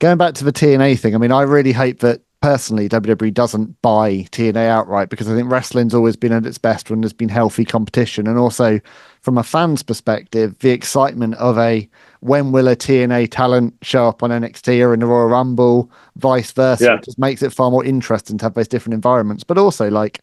Going back to the TNA thing, I mean, I really hope that personally WWE doesn't buy TNA outright because I think wrestling's always been at its best when there's been healthy competition. And also, from a fan's perspective, the excitement of a when will a TNA talent show up on NXT or in the Royal Rumble, vice versa, Yeah. it just makes it far more interesting to have those different environments. But also, like,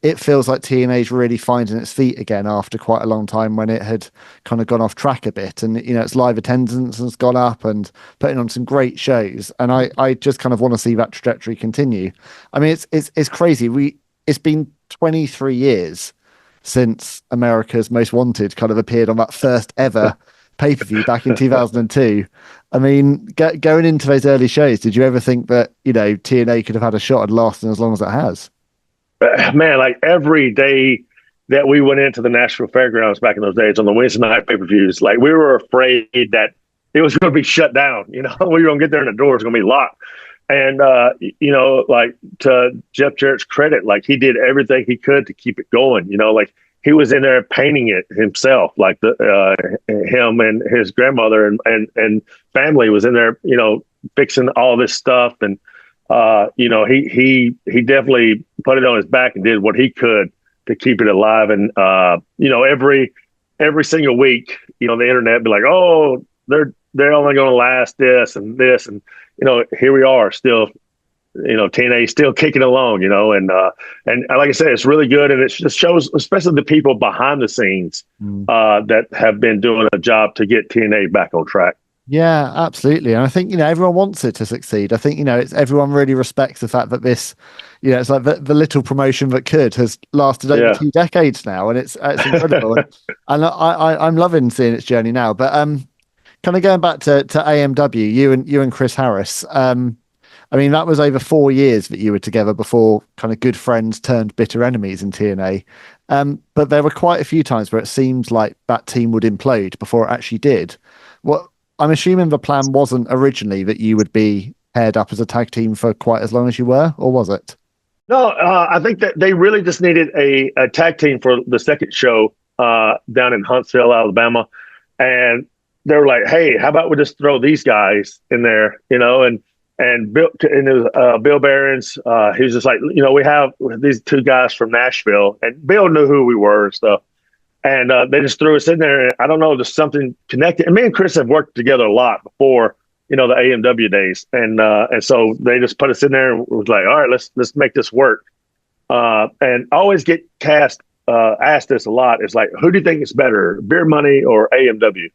it feels like TNA is really finding its feet again after quite a long time when it had kind of gone off track a bit. And, its live attendance has gone up and putting on some great shows. And I just kind of want to see that trajectory continue. I mean, it's crazy. It's been 23 years since America's Most Wanted kind of appeared on that first ever pay-per-view back in 2002. I mean, going into those early shows, did you ever think that, TNA could have had a shot at lasting as long as it has? Man, like every day that we went into the Nashville Fairgrounds back in those days on the Wednesday night pay-per-views, like we were afraid that it was going to be shut down. We were going to get there and the door was going to be locked. And, like to Jeff Jarrett's credit, like he did everything he could to keep it going. Like he was in there painting it himself, like him and his grandmother and family was in there, fixing all this stuff. And, he definitely put it on his back and did what he could to keep it alive. And, every single week, the internet be like, oh, they're only going to last this and this. And, here we are still, TNA still kicking along, and like I said, it's really good. And it just shows, especially the people behind the scenes, that have been doing a job to get TNA back on track. Yeah, absolutely. And I think, everyone wants it to succeed. I think, it's everyone really respects the fact that this, it's like the little promotion that could has lasted over Yeah. 2 decades now. And it's incredible. And I'm loving seeing its journey now. But kind of going back to AMW, you and Chris Harris, I mean, that was over 4 years that you were together before kind of good friends turned bitter enemies in TNA. But there were quite a few times where it seemed like that team would implode before it actually did. What I'm assuming the plan wasn't originally that you would be paired up as a tag team for quite as long as you were, or was it? No, I think that they really just needed a tag team for the second show down in Huntsville, Alabama. And they were like, hey, how about we just throw these guys in there, and Bill, and it was, Bill Behrens, he was just like, we have these two guys from Nashville, and Bill knew who we were and stuff. And they just threw us in there. And I don't know, just something connected. And me and Chris have worked together a lot before, the AMW days. And so they just put us in there and was like, all right, let's make this work. And I always get asked this a lot. It's like, who do you think is better, Beer Money or AMW?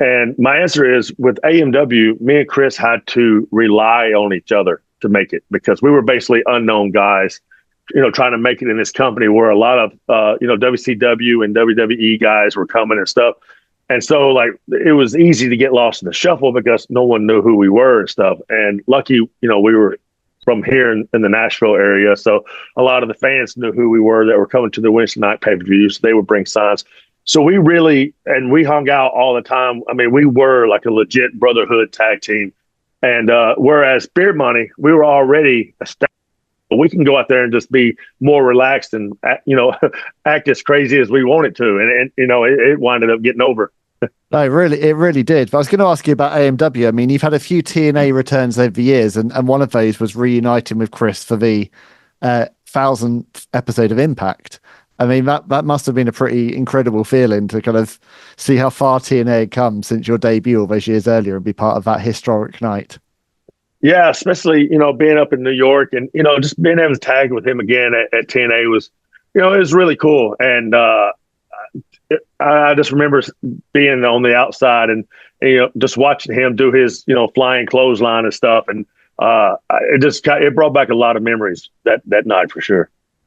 And my answer is with AMW, me and Chris had to rely on each other to make it because we were basically unknown guys, trying to make it in this company where a lot of, WCW and WWE guys were coming and stuff. And so like, it was easy to get lost in the shuffle because no one knew who we were and stuff. And lucky, we were from here in the Nashville area. So a lot of the fans knew who we were that were coming to the Wednesday night pay-per-views. They would bring signs. So we hung out all the time. I mean, we were like a legit brotherhood tag team. And whereas Beer Money, we were already established. We can go out there and just be more relaxed and, act as crazy as we wanted to. And it winded up getting over. No, it really did. But I was going to ask you about AMW. I mean, you've had a few TNA returns over the years, and one of those was reuniting with Chris for the 1000th episode of Impact. I mean, that must have been a pretty incredible feeling to kind of see how far TNA had come since your debut all those years earlier and be part of that historic night. Yeah, especially, being up in New York and, just being able to tag with him again at TNA was, it was really cool. And I just remember being on the outside and, just watching him do his, flying clothesline and stuff. And it brought back a lot of memories that night for sure.